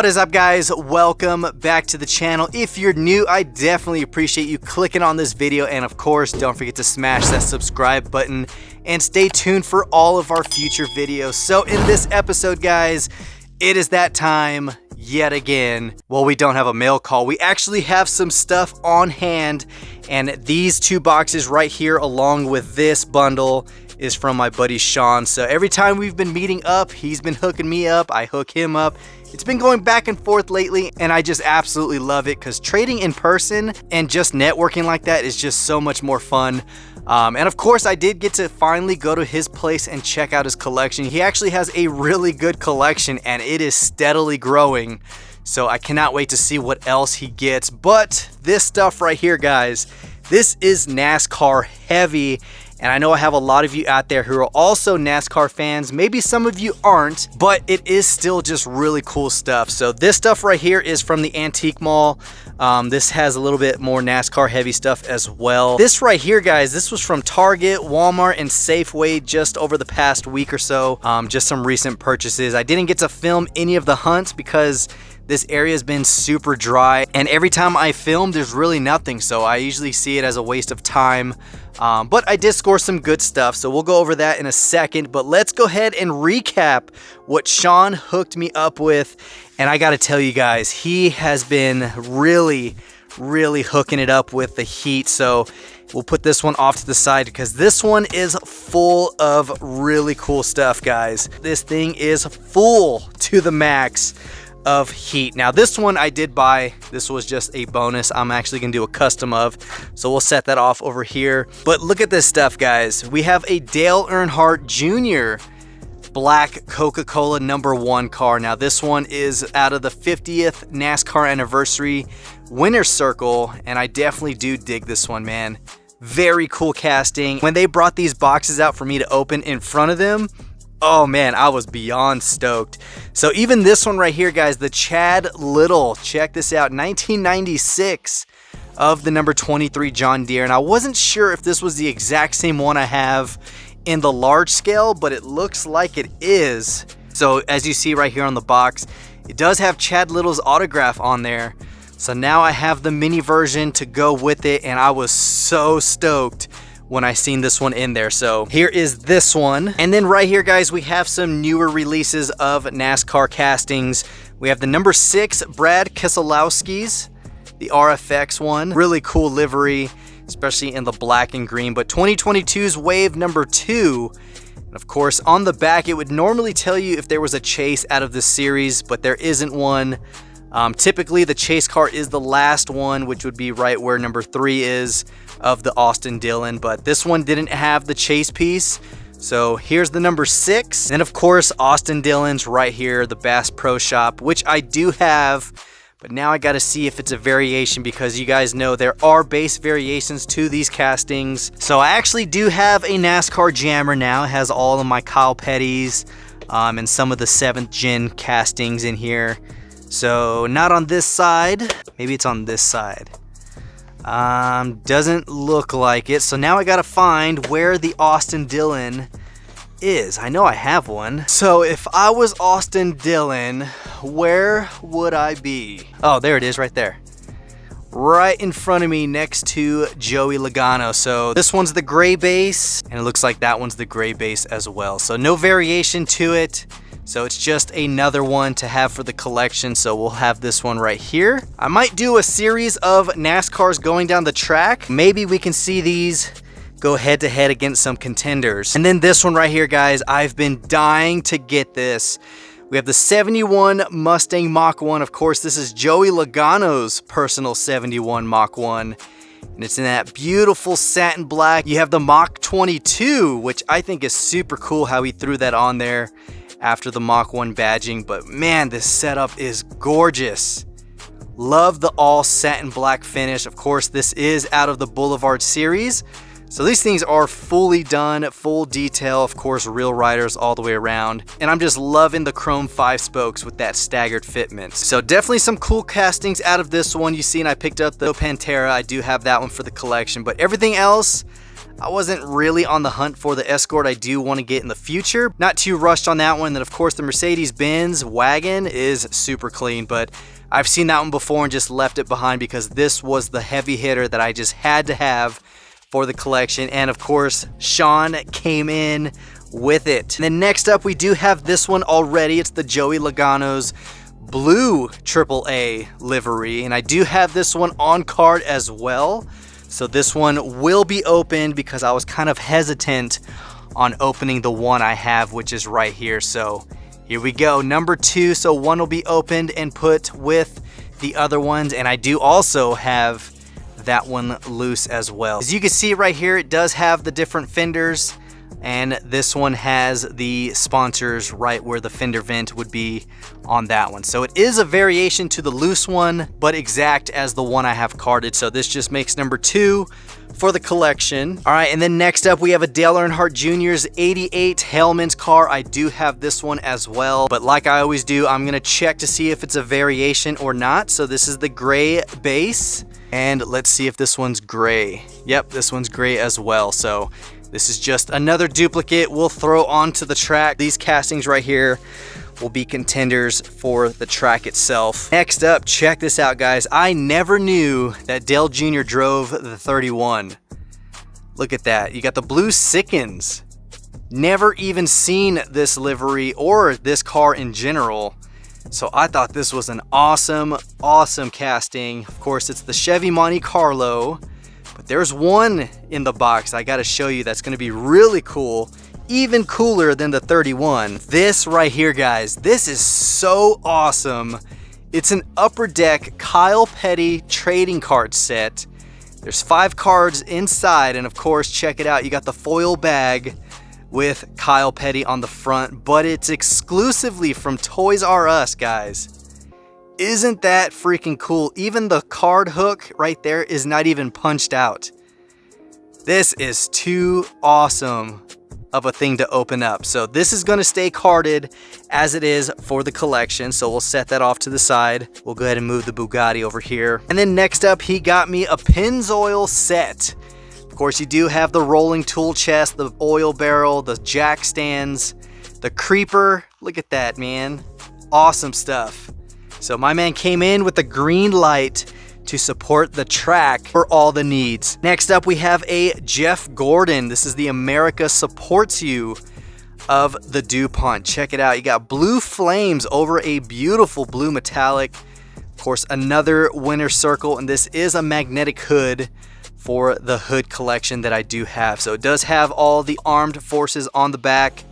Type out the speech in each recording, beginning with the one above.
What is up, guys? Welcome back to the channel. If you're new, I definitely appreciate you clicking on this video, and of course don't forget to smash that subscribe button and stay tuned for all of our future videos. So in this episode, guys, it is that time yet again. Well, we don't have a mail call, we actually have some stuff on hand, and these two boxes right here along with this bundle is from my buddy Sean. So every time we've been meeting up, he's been hooking me up, I hook him up. It's been going back and forth lately, and I just absolutely love it because trading in person and just networking like that is just so much more fun. And of course, I did get to finally go to his place and check out his collection. He actually has a really good collection, and it is steadily growing. So I cannot wait to see what else he gets. But this stuff right here, guys, this is NASCAR heavy. And I know I have a lot of you out there who are also NASCAR fans. Maybe some of you aren't, but it is still just really cool stuff. So this stuff right here is from the Antique Mall. This has a little bit more NASCAR heavy stuff as well. This right here, guys, this was from Target, Walmart, and Safeway just over the past week or so. Just some recent purchases. I didn't get to film any of the hunts because this area has been super dry, and every time I film, there's really nothing, so I usually see it as a waste of time. But I did score some good stuff, so we'll go over that in a second. But let's go ahead and recap what Sean hooked me up with. And I gotta tell you guys, he has been really hooking it up with the heat. So we'll put this one off to the side because this one is full of really cool stuff, guys. This thing is full to the max of heat. Now this one I did buy. This was just a bonus. I'm actually gonna do a custom of, so we'll set that off over here. But look at this stuff, guys. We have a Dale Earnhardt Jr. black Coca-Cola #1 car. Now this one is out of the 50th NASCAR anniversary winner's circle, and I definitely do dig this one, man. Very cool casting. When they brought these boxes out for me to open in front of them, oh man, I was beyond stoked. So even this one right here, guys, the Chad Little, check this out, 1996 of the number 23 John Deere. And I wasn't sure if this was the exact same one I have in the large scale, but it looks like it is. So as you see right here on the box, it does have Chad Little's autograph on there. So now I have the mini version to go with it, and I was so stoked when I seen this one in there. So here is this one. And then right here, guys, we have some newer releases of NASCAR castings. We have the number 6 Brad Keselowski's, the RFX one. Really cool livery, especially in the black and green. But 2022's Wave number 2. And of course, on the back, it would normally tell you if there was a chase out of the series, but there isn't one. Typically, the chase car is the last one, which would be right where number 3 is of the Austin Dillon, but this one didn't have the chase piece. So here's the number 6. And of course, Austin Dillon's right here, the Bass Pro Shop, which I do have, but now I got to see if it's a variation because you guys know there are base variations to these castings. So I actually do have a NASCAR Jammer now. It has all of my Kyle Petty's and some of the 7th gen castings in here. So not on this side, maybe it's on this side. Doesn't look like it. So now I gotta find where the Austin Dillon is. I know I have one. So if I was Austin Dillon, where would I be? Oh, there it is right there. Right in front of me next to Joey Logano. So this one's the gray base, and it looks like that one's the gray base as well. So no variation to it. So it's just another one to have for the collection. So we'll have this one right here. I might do a series of NASCARs going down the track. Maybe we can see these go head to head against some contenders. And then this one right here, guys, I've been dying to get this. We have the 71 Mustang Mach 1. Of course, this is Joey Logano's personal 71 Mach 1. And it's in that beautiful satin black. You have the Mach 22, which I think is super cool how he threw that on there after the Mach 1 badging. But man, this setup is gorgeous. Love the all satin black finish. Of course, this is out of the Boulevard series. So these things are fully done, full detail, of course, real riders all the way around. And I'm just loving the chrome 5 spokes with that staggered fitment. So definitely some cool castings out of this one. You see, and I picked up the Pantera. I do have that one for the collection, but everything else I wasn't really on the hunt for the Escort I do want to get in the future. Not too rushed on that one. Then of course the Mercedes-Benz wagon is super clean, but I've seen that one before and just left it behind because this was the heavy hitter that I just had to have for the collection. And of course, Sean came in with it. And then next up, we do have this one already. It's the Joey Logano's blue AAA livery. And I do have this one on card as well. So this one will be opened because I was kind of hesitant on opening the one I have, which is right here. So here we go, number 2. So one will be opened and put with the other ones. And I do also have that one loose as well. As you can see right here, it does have the different fenders. And this one has the sponsors right where the fender vent would be on that one. So it is a variation to the loose one, but exact as the one I have carded. So this just makes number 2 for the collection. All right, and then next up we have a Dale Earnhardt Jr.'s 88 Hellman's car. I do have this one as well, but like I always do, I'm gonna check to see if it's a variation or not. So this is the gray base, and let's see if this one's gray. Yep, this one's gray as well. So this is just another duplicate we'll throw onto the track. These castings right here will be contenders for the track itself. Next up, check this out, guys. I never knew that Dale Jr. drove the 31. Look at that. You got the blue Sickens. Never even seen this livery or this car in general. So I thought this was an awesome, awesome casting. Of course, it's the Chevy Monte Carlo. But there's one in the box I gotta show you that's gonna be really cool, even cooler than the 31. This right here, guys, this is so awesome. It's an Upper Deck Kyle Petty trading card set. There's 5 cards inside, and of course, check it out, you got the foil bag with Kyle Petty on the front, but it's exclusively from Toys R Us, guys. Isn't that freaking cool? Even the card hook right there is not even punched out. This is too awesome of a thing to open up. So this is gonna stay carded as it is for the collection. So we'll set that off to the side. We'll go ahead and move the Bugatti over here. And then next up, he got me a Pennzoil set. Of course, you do have the rolling tool chest, the oil barrel, the jack stands, the creeper. Look at that, man. Awesome stuff. So my man came in with the green light to support the track for all the needs. Next up, we have a Jeff Gordon. This is the America Supports You of the DuPont. Check it out. You got blue flames over a beautiful blue metallic. Of course, another winter circle, and this is a magnetic hood for the hood collection that I do have. So it does have all the armed forces on the back,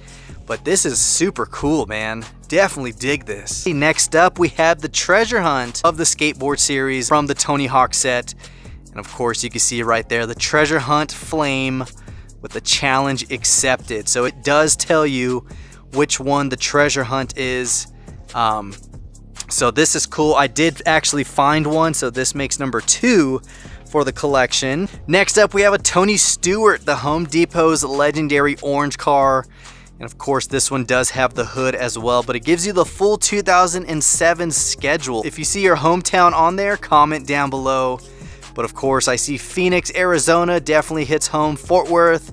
but this is super cool, man. Definitely dig this. Next up, we have the treasure hunt of the skateboard series from the Tony Hawk set. And of course, you can see right there, the treasure hunt flame with the challenge accepted. So it does tell you which one the treasure hunt is. So this is cool. I did actually find one, so this makes number 2 for the collection. Next up, we have a Tony Stewart, the Home Depot's legendary orange car. And of course, this one does have the hood as well, but it gives you the full 2007 schedule. If you see your hometown on there, comment down below. But of course, I see Phoenix, Arizona definitely hits home. Fort Worth,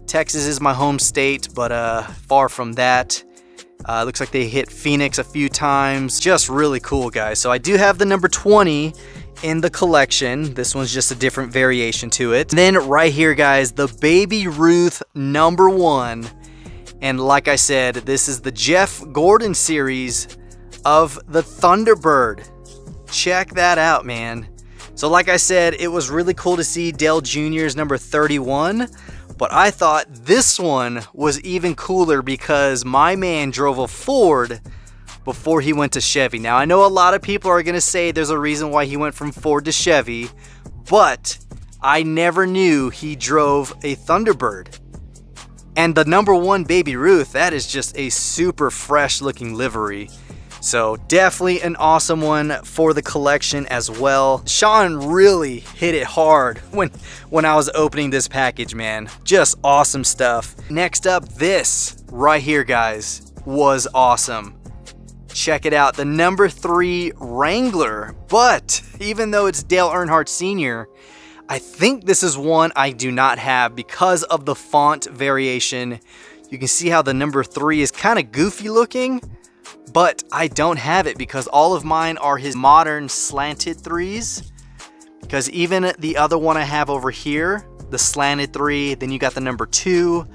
Texas is my home state, but far from that. Looks like they hit Phoenix a few times. Just really cool, guys. So I do have the number 20 in the collection. This one's just a different variation to it. And then right here, guys, the Baby Ruth number 1. And like I said, this is the Jeff Gordon series of the Thunderbird. Check that out, man. So like I said, it was really cool to see Dale Jr.'s number 31, but I thought this one was even cooler because my man drove a Ford before he went to Chevy. Now, I know a lot of people are going to say there's a reason why he went from Ford to Chevy, but I never knew he drove a Thunderbird. And the number 1 Baby Ruth, that is just a super fresh looking livery. So definitely an awesome one for the collection as well. Sean really hit it hard when I was opening this package, man. Just awesome stuff. Next up, this right here, guys, was awesome. Check it out, the number 3 Wrangler. But even though it's Dale Earnhardt Sr., I think this is one I do not have because of the font variation. You can see how the number 3 is kind of goofy looking, but I don't have it because all of mine are his modern slanted 3s. Because even the other one I have over here, the slanted 3, then you got the number 2.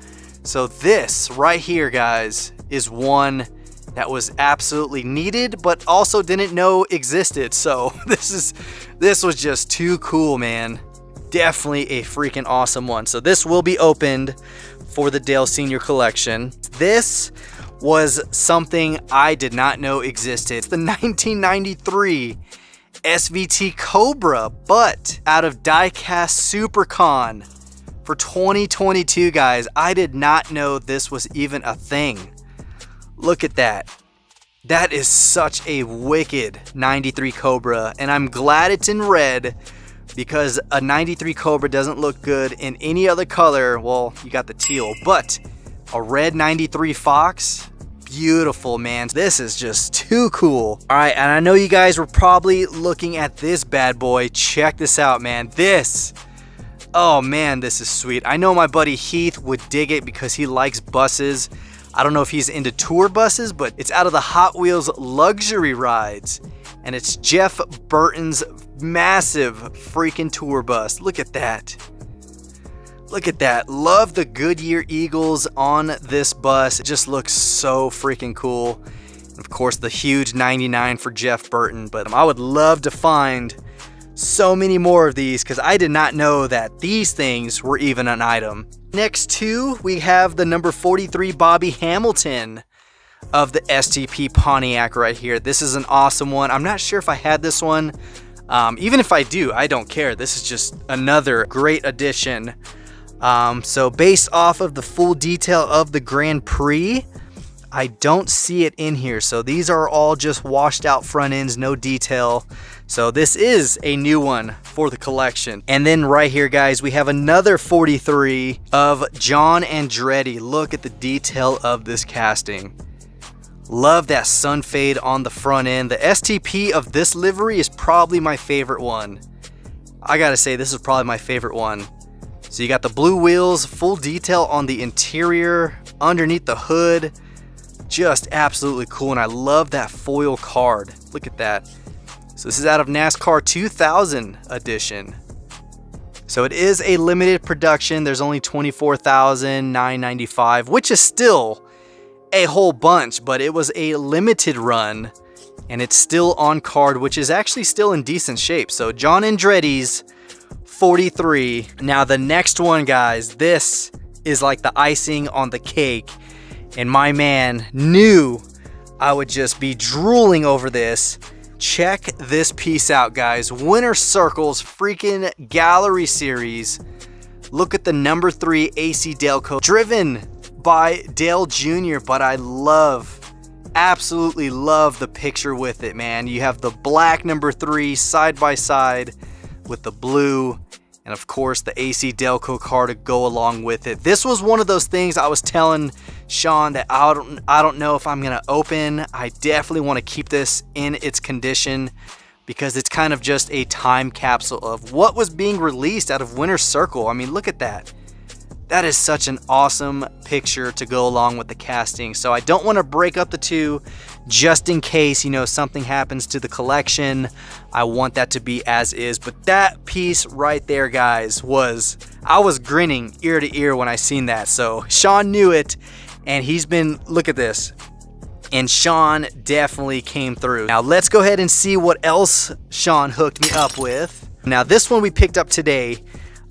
So this right here, guys, is one that was absolutely needed, but also didn't know existed. So this was just too cool, man. Definitely a freaking awesome one. So this will be opened for the Dale Sr. collection. This was something I did not know existed. It's the 1993 SVT Cobra, but out of DIECAST SuperCon for 2022, guys. I did not know this was even a thing. Look at that. That is such a wicked 93 Cobra, and I'm glad it's in red because a 93 Cobra doesn't look good in any other color. Well, you got the teal, but a red 93 Fox, beautiful, man. This is just too cool. All right, and I know you guys were probably looking at this bad boy. Check this out, man. Oh man, this is sweet. I know my buddy Heath would dig it because he likes buses. I don't know if he's into tour buses, but it's out of the Hot Wheels luxury rides. And it's Jeff Burton's massive freaking tour bus. Look at that. Look at that. Love the Goodyear Eagles on this bus. It just looks so freaking cool. And of course, the huge 99 for Jeff Burton. But I would love to find so many more of these because I did not know that these things were even an item. Next to, we have the number 43 Bobby Hamilton of the STP Pontiac right here. This is an awesome one. I'm not sure if I had this one. Even if I do, I don't care. This is just another great addition. So based off of the full detail of the Grand Prix, I don't see it in here. So these are all just washed out front ends, no detail. So this is a new one for the collection. And then right here, guys, we have another 43 of John Andretti. Look at the detail of this casting. Love that sun fade on the front end. The STP of this livery is probably my favorite one. I gotta say, this is probably my favorite one. So you got the blue wheels, full detail on the interior, underneath the hood. Just absolutely cool, and I love that foil card. Look at that. So this is out of NASCAR 2000 edition. So it is a limited production. There's only 24,995, which is still a whole bunch, but it was a limited run, and it's still on card, which is actually still in decent shape. So John Andretti's 43. Now the next one, guys, this is like the icing on the cake, and my man knew I would just be drooling over this. Check this piece out, guys. Winter Circle's freaking gallery series. Look at the number 3 AC Delco, driven by Dale Jr., but I absolutely love the picture with it, man. You have the black number 3 side by side with the blue, and of course the AC Delco car to go along with it. This was one of those things I was telling Sean that I don't know if I'm gonna open. I definitely want to keep this in its condition because it's kind of just a time capsule of what was being released out of Winter Circle. I mean, look at that. That is such an awesome picture to go along with the casting. So I don't want to break up the two just in case, you know, something happens to the collection. I want that to be as is. But that piece right there, guys, I was grinning ear to ear when I seen that. So Sean knew it, and he's been, look at this. And Sean definitely came through. Now let's go ahead and see what else Sean hooked me up with. Now this one we picked up today.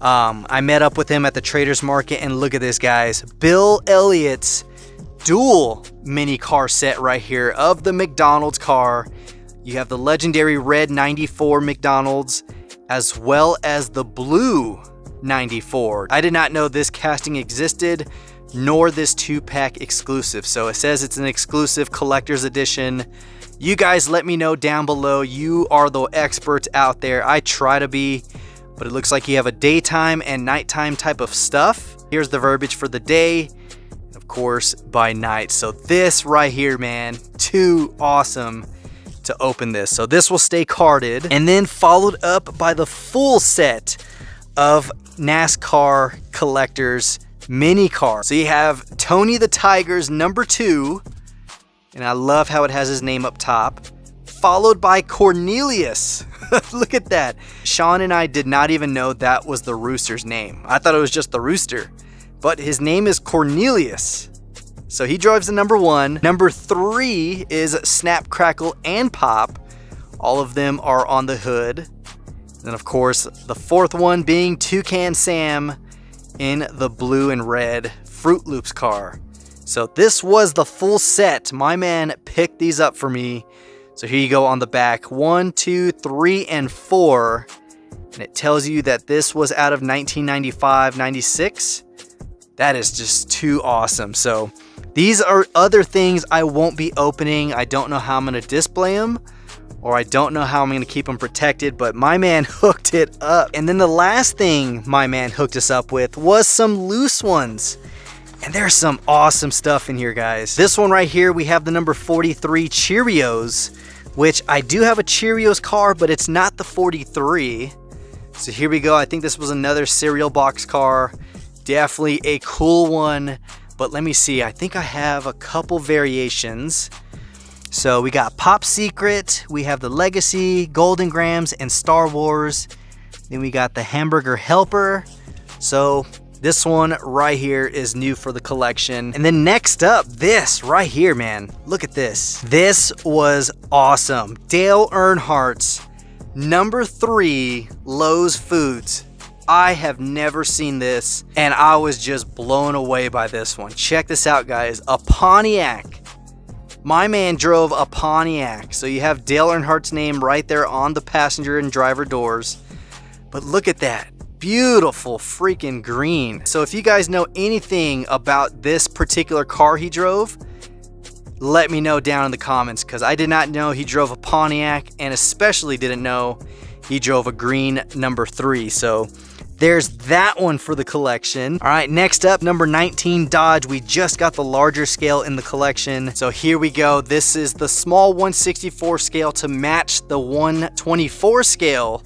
I met up with him at the Traders Market, and look at this, guys. Bill Elliott's dual mini car set right here of the McDonald's car. You have the legendary red 94 McDonald's as well as the blue 94. I did not know this casting existed, nor this 2-pack exclusive. So it says it's an exclusive collector's edition. You guys let me know down below. You are the experts out there. I try to be. But it looks like you have a daytime and nighttime type of stuff. Here's the verbiage for the day, of course, by night. So this right here, man, too awesome to open this. So this will stay carded, and then followed up by the full set of NASCAR collectors mini car. So you have Tony the Tiger's number 2, and I love how it has his name up top, followed by Cornelius. Look at that. Sean and I did not even know that was the rooster's name. I thought it was just the rooster, but his name is Cornelius. So he drives the number 1. Number 3 is Snap, Crackle, and Pop. All of them are on the hood. And of course, the 4th one being Toucan Sam in the blue and red Fruit Loops car. So this was the full set. My man picked these up for me. So here you go on the back, 1, 2, 3, and 4. And it tells you that this was out of 1995-96. That is just too awesome. So these are other things I won't be opening. I don't know how I'm going to display them, or I don't know how I'm going to keep them protected, but my man hooked it up. And then the last thing my man hooked us up with was some loose ones. And there's some awesome stuff in here, guys. This one right here, we have the number 43 Cheerios, which I do have a Cheerios car, but it's not the 43. So here we go. I think this was another cereal box car. Definitely a cool one. But let me see. I think I have a couple variations. So we got Pop Secret, we have the Legacy, Golden Grams, and Star Wars. Then we got the Hamburger Helper. So this one right here is new for the collection. And then next up, this right here, man. Look at this. This was awesome. Dale Earnhardt's number 3 Lowe's Foods. I have never seen this, and I was just blown away by this one. Check this out, guys. A Pontiac. My man drove a Pontiac. So you have Dale Earnhardt's name right there on the passenger and driver doors. But look at that. Beautiful freaking green. So if you guys know anything about this particular car he drove, let me know down in the comments, because I did not know he drove a Pontiac, and especially didn't know he drove a green number 3. So there's that one for the collection. All right, next up, number 19 Dodge. We just got the larger scale in the collection. So here we go. This is the small 1/64 scale to match the 1/24 scale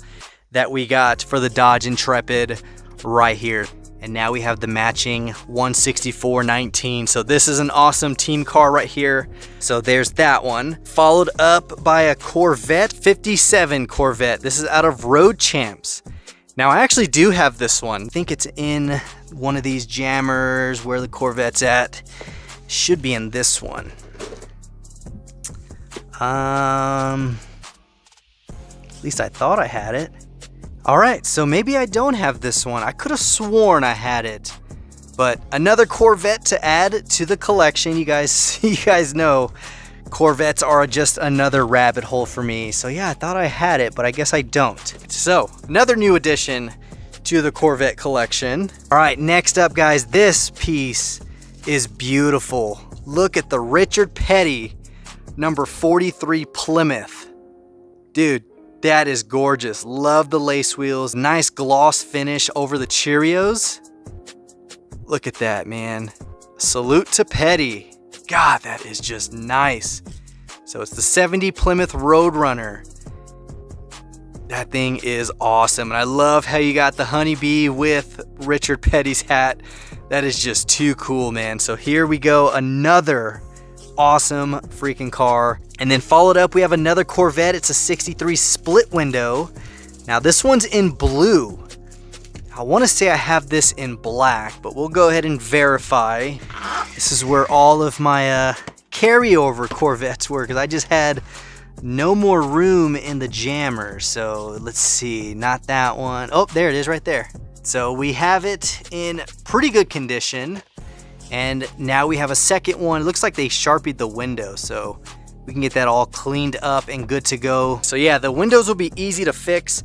that we got for the Dodge Intrepid right here. And now we have the matching 1/64/19. So this is an awesome team car right here. So there's that one. Followed up by a Corvette, 57 Corvette. This is out of Road Champs. Now I actually do have this one. I think it's in one of these jammers where the Corvette's at. Should be in this one. At least I thought I had it. All right, so maybe I don't have this one. I could have sworn I had it. But another Corvette to add to the collection. You guys know Corvettes are just another rabbit hole for me. So yeah, I thought I had it, but I guess I don't. So another new addition to the Corvette collection. All right, next up, guys, this piece is beautiful. Look at the Richard Petty number 43 Plymouth. Dude, that is gorgeous. Love the lace wheels. Nice gloss finish over the Cheerios. Look at that, man. Salute to Petty. God, that is just nice. So it's the 70 Plymouth Roadrunner. That thing is awesome. And I love how you got the honeybee with Richard Petty's hat. That is just too cool, man. So here we go. Another awesome freaking car. And then followed up, we have another Corvette. It's a 63 split window. Now this one's in blue. I want to say I have this in black, but we'll go ahead and verify. This is where all of my carryover Corvettes were, because I just had no more room in the jammer. So let's see, not that one. Oh, there it is right there. So we have it in pretty good condition. And now we have a second one. It looks like they Sharpied the window, so we can get that all cleaned up and good to go. So yeah, the windows will be easy to fix.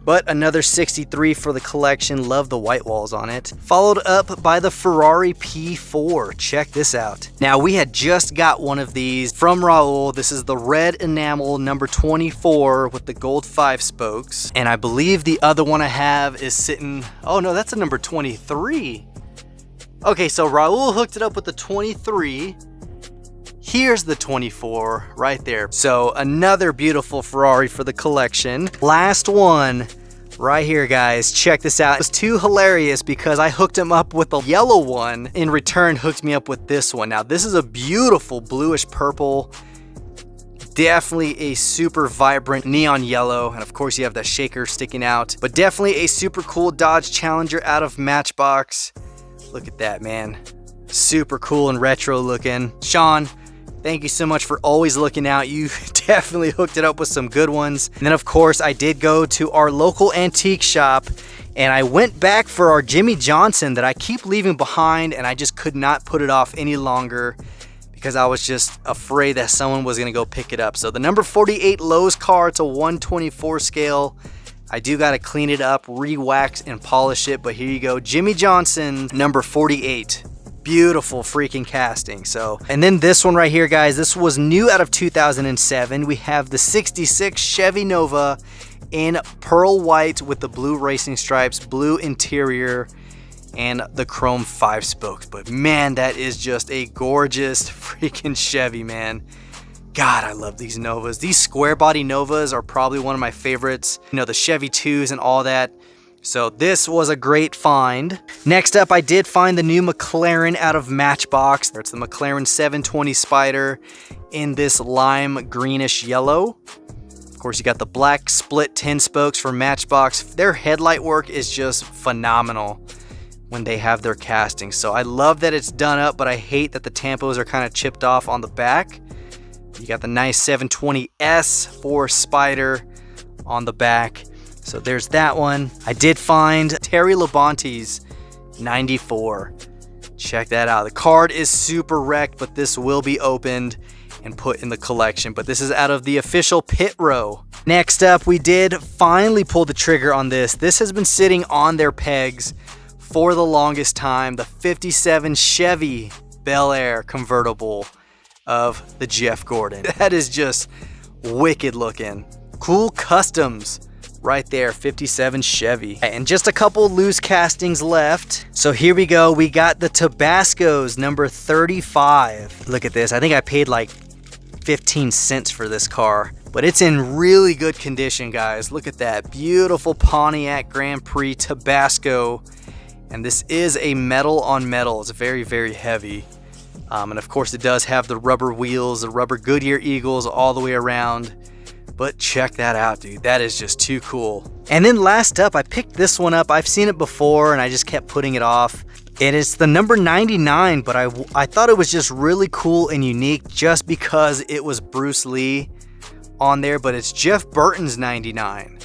But another 63 for the collection. Love the white walls on it. Followed up by the Ferrari P4. Check this out. Now we had just got one of these from Raul. This is the red enamel number 24 with the gold 5 spokes. And I believe the other one I have is sitting, oh no, that's a number 23. Okay, so Raul hooked it up with the 23. Here's the 24 right there. So another beautiful Ferrari for the collection. Last one, Right here, guys, check this out. It was too hilarious because I hooked him up with the yellow one, in return hooked me up with this one. Now this is a beautiful bluish purple, definitely a super vibrant neon yellow, and of course you have that shaker sticking out, but definitely a super cool Dodge Challenger out of Matchbox. Look at that, man, super cool and retro looking. Sean, thank you so much for always looking out. You definitely hooked it up with some good ones. And then of course I did go to our local antique shop and I went back for our Jimmy Johnson that I keep leaving behind, and I just could not put it off any longer because I was just afraid that someone was gonna go pick it up. So the number 48 Lowe's car, it's a 1/24 scale. I do gotta clean it up, re-wax and polish it, but here you go. Jimmy Johnson, number 48. Beautiful freaking casting. So, and then this one right here, guys, this was new out of 2007. We have the 66 Chevy Nova in pearl white with the blue racing stripes, blue interior, and the chrome 5 spokes. But man, that is just a gorgeous freaking Chevy, man. God, I love these Novas. These square body Novas are probably one of my favorites. You know, the Chevy 2s and all that. So this was a great find. Next up, I did find the new McLaren out of Matchbox. It's the McLaren 720 Spider in this lime greenish yellow. Of course, you got the black split 10 spokes for Matchbox. Their headlight work is just phenomenal when they have their casting. So I love that it's done up, but I hate that the tampos are kind of chipped off on the back. You got the nice 720S for Spider on the back. So there's that one. I did find Terry Labonte's 94. Check that out. The card is super wrecked, but this will be opened and put in the collection. But this is out of the official pit row. Next up, we did finally pull the trigger on this. This has been sitting on their pegs for the longest time. The 57 Chevy Bel Air convertible of the Jeff Gordon. That is just wicked looking. Cool customs right there, 57 Chevy. And just a couple loose castings left. So here we go. We got the Tabascos, number 35. Look at this. I think I paid like 15 cents for this car, but it's in really good condition, guys. Look at that beautiful Pontiac Grand Prix Tabasco. And this is a metal on metal. It's very, very heavy. And of course it does have the rubber wheels, the rubber Goodyear Eagles all the way around. But check that out, dude. That is just too cool. And then last up, I picked this one up. I've seen it before and I just kept putting it off. And it's the number 99, but I thought it was just really cool and unique just because it was Bruce Lee on there, but it's Jeff Burton's 99.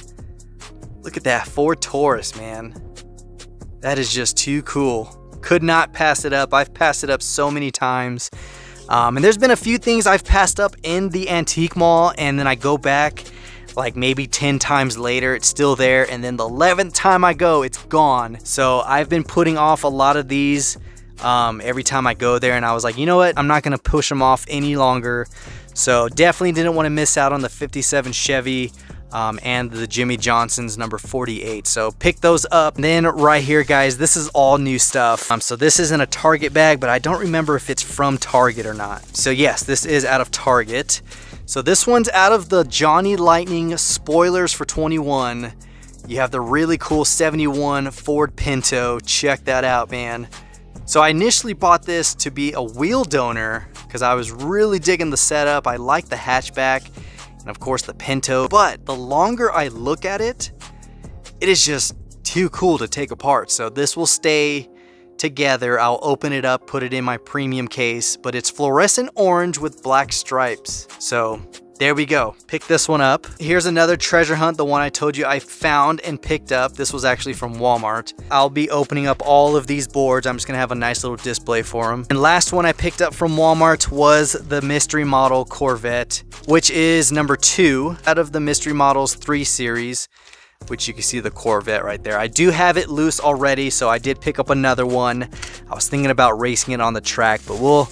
Look at that Ford Taurus, man. That is just too cool. Could not pass it up. I've passed it up so many times. And there's been a few things I've passed up in the antique mall, and then I go back like maybe 10 times later, it's still there, and then the 11th time I go, it's gone. So I've been putting off a lot of these every time I go there, and I was like, you know what, I'm not gonna push them off any longer. So definitely didn't want to miss out on the 57 Chevy and the Jimmy Johnson's number 48. So pick those up. And then right here, guys, this is all new stuff. So this isn't a Target bag, but I don't remember if it's from Target or not. So yes, this is out of Target. So this one's out of the Johnny Lightning spoilers for 21. You have the really cool 71 Ford Pinto. Check that out, man. So I initially bought this to be a wheel donor because I was really digging the setup. I like the hatchback and of course the Pinto, but the longer I look at it, it is just too cool to take apart. So this will stay together. I'll open it up, put it in my premium case, but it's fluorescent orange with black stripes. So there we go. Pick this one up. Here's another treasure hunt, the one I told you I found and picked up. This was actually from Walmart. I'll be opening up all of these boards. I'm just gonna have a nice little display for them. And last one I picked up from Walmart was the mystery model Corvette, which is number 2 out of the mystery models 3 series, which you can see the Corvette right there. I do have it loose already, so I did pick up another one. I was thinking about racing it on the track, but we'll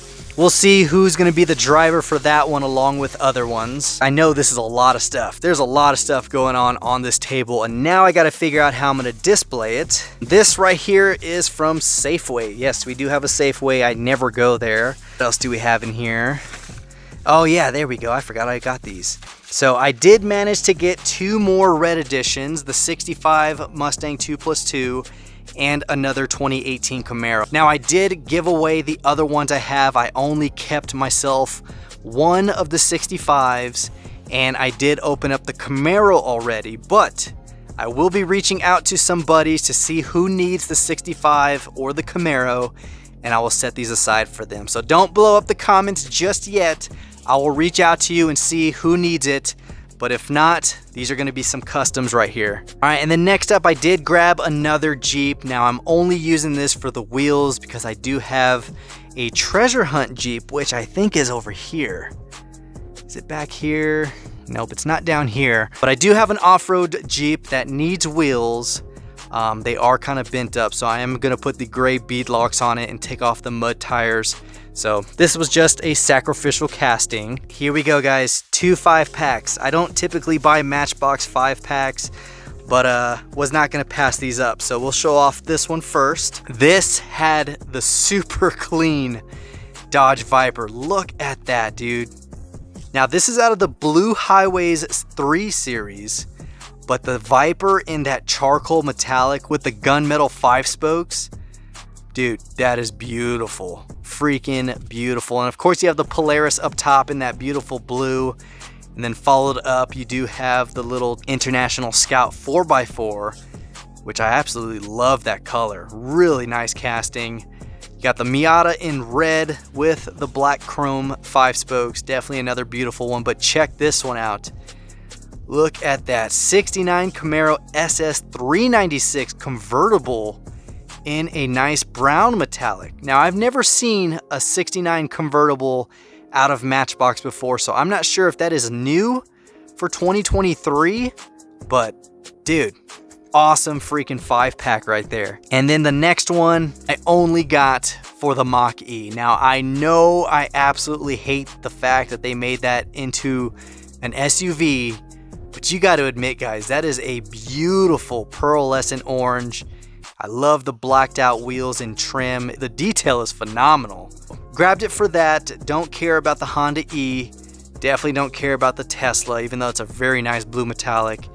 see who's gonna be the driver for that one along with other ones. I know this is a lot of stuff. There's a lot of stuff going on this table, and now I gotta figure out how I'm gonna display it. This right here is from Safeway. Yes, we do have a Safeway. I never go there. What else do we have in here? Oh yeah, there we go. I forgot I got these. So I did manage to get 2 more red editions, the 65 Mustang 2+2 and another 2018 Camaro. Now I did give away the other ones I have. I only kept myself one of the 65s, and I did open up the Camaro already, but I will be reaching out to some buddies to see who needs the 65 or the Camaro, and I will set these aside for them. So don't blow up the comments just yet. I will reach out to you and see who needs it, but if not, these are going to be some customs right here. All right, and then next up, I did grab another Jeep. Now I'm only using this for the wheels because I do have a treasure hunt Jeep, which I think is over here. Is it back here? Nope, it's not down here. But I do have an off-road Jeep that needs wheels. They are kind of bent up, so I am going to put the gray bead locks on it and take off the mud tires. So this was just a sacrificial casting. Here we go, guys. 2 5-packs. I don't typically buy Matchbox 5-packs, but was not going to pass these up. So we'll show off this one first. This had the super clean Dodge Viper. Look at that, dude. Now this is out of the Blue Highways 3 series, but the Viper in that charcoal metallic with the gunmetal 5 spokes, dude, that is beautiful. Freaking beautiful. And of course you have the Polaris up top in that beautiful blue, and then followed up you do have the little International Scout 4x4, which I absolutely love that color. Really nice casting. You got the Miata in red with the black chrome 5 spokes. Definitely another beautiful one, but check this one out. Look at that 69 Camaro SS 396 convertible in a nice brown metallic. Now I've never seen a 69 convertible out of Matchbox before, so I'm not sure if that is new for 2023, but dude, awesome freaking 5-pack right there. And then the next one I only got for the Mach-E. Now I know I absolutely hate the fact that they made that into an SUV, but you got to admit, guys, that is a beautiful pearlescent orange. I love the blacked out wheels and trim. The detail is phenomenal. Grabbed it for that. Don't care about the Honda E. Definitely don't care about the Tesla, even though it's a very nice blue metallic.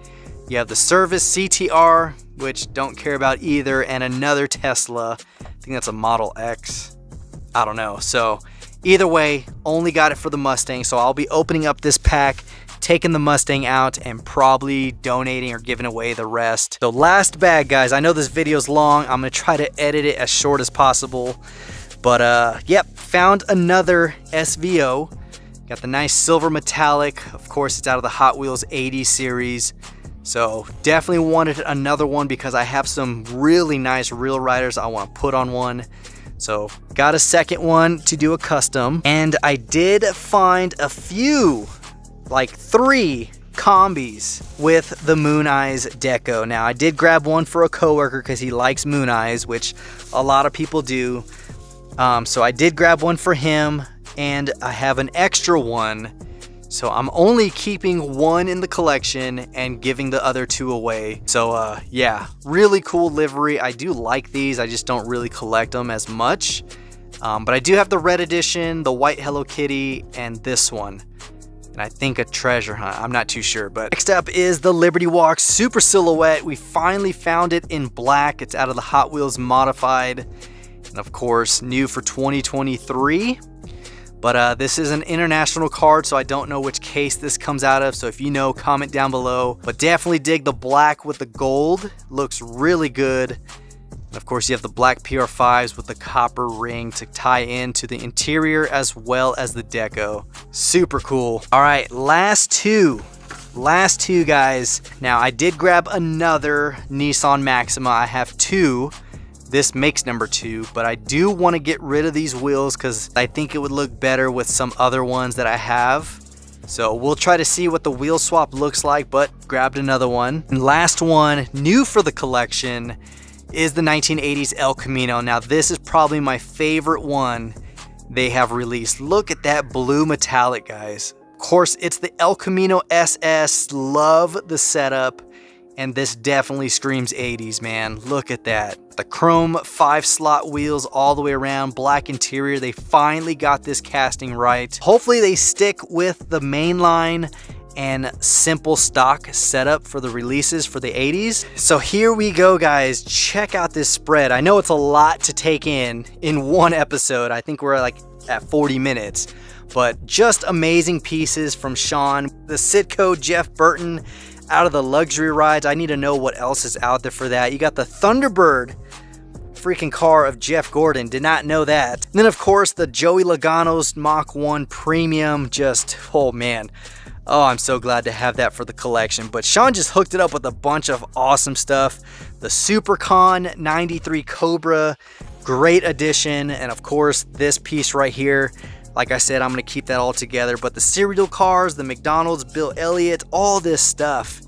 You have the Service CTR, which don't care about either, and another Tesla. I think that's a Model X. I don't know. So either way, only got it for the Mustang. So I'll be opening up this pack, taking the Mustang out, and probably donating or giving away the rest. So last bag, guys. I know this video's long. I'm gonna try to edit it as short as possible. But yep, found another SVO. Got the nice silver metallic. Of course, it's out of the Hot Wheels 80 series. So definitely wanted another one because I have some really nice Real Riders I want to put on one. So got a second one to do a custom. And I did find a few, like 3 combis with the Moon Eyes deco. Now I did grab one for a coworker because he likes Moon Eyes, which a lot of people do. So I did grab one for him, and I have an extra one. So I'm only keeping one in the collection and giving the other 2 away. So yeah, really cool livery. I do like these. I just don't really collect them as much. But I do have the red edition, the white Hello Kitty, and this one. And I think a treasure hunt. I'm not too sure. But next up is the Liberty Walk Super Silhouette. We finally found it in black. It's out of the Hot Wheels Modified. And of course, new for 2023. But this is an international card, so I don't know which case this comes out of. So if you know, comment down below. But definitely dig the black with the gold. Looks really good. And of course, you have the black PR5s with the copper ring to tie into the interior as well as the deco. Super cool. All right, last two, guys. Now, I did grab another Nissan Maxima. I have 2. This makes number 2, but I do want to get rid of these wheels because I think it would look better with some other ones that I have. So we'll try to see what the wheel swap looks like, but grabbed another one. And last one, new for the collection, is the 1980s El Camino. Now this is probably my favorite one they have released. Look at that blue metallic, guys. Of course, it's the El Camino SS. Love the setup. And this definitely screams 80s, man. Look at that. The chrome 5-slot wheels all the way around, black interior. They finally got this casting right. Hopefully they stick with the mainline and simple stock setup for the releases for the 80s. So here we go, guys. Check out this spread. I know it's a lot to take in one episode. I think we're like at 40 minutes, but just amazing pieces from Sean. The Citco Jeff Burton out of the luxury rides. I need to know what else is out there for that. You got the Thunderbird freaking car of Jeff Gordon. Did not know that. And then of course the Joey Logano's Mach 1 Premium. Just, oh man. Oh, I'm so glad to have that for the collection. But Sean just hooked it up with a bunch of awesome stuff. The Supercon 93 Cobra, great addition. And of course, this piece right here. Like I said, I'm going to keep that all together. But the cereal cars, the McDonald's, Bill Elliott, all this stuff.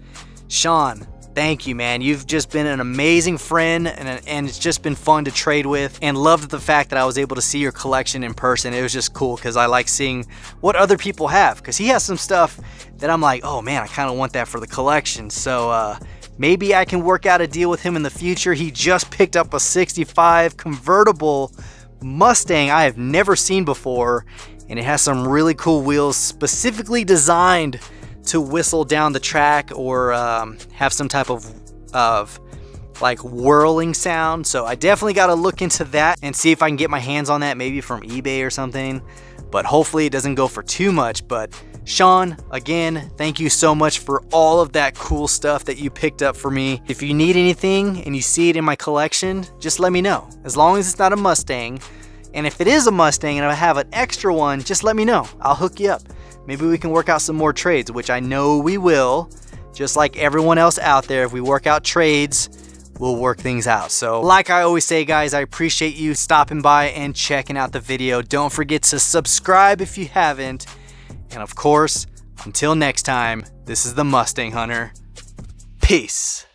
Sean, thank you, man. You've just been an amazing friend, and it's just been fun to trade with, and loved the fact that I was able to see your collection in person. It was just cool because I like seeing what other people have, because he has some stuff that I'm like, oh man, I kind of want that for the collection. So maybe I can work out a deal with him in the future. He just picked up a 65 convertible Mustang I have never seen before, and it has some really cool wheels specifically designed to whistle down the track or have some type of like whirling sound. So I definitely got to look into that and see if I can get my hands on that, maybe from eBay or something, but hopefully it doesn't go for too much. But Sean, again, thank you so much for all of that cool stuff that you picked up for me. If you need anything and you see it in my collection, just let me know, as long as it's not a Mustang. And if it is a Mustang and I have an extra one, just let me know. I'll hook you up. Maybe we can work out some more trades, which I know we will. Just like everyone else out there, if we work out trades, we'll work things out. So like I always say, guys, I appreciate you stopping by and checking out the video. Don't forget to subscribe if you haven't. And of course, until next time, this is the Mustang Hunter. Peace.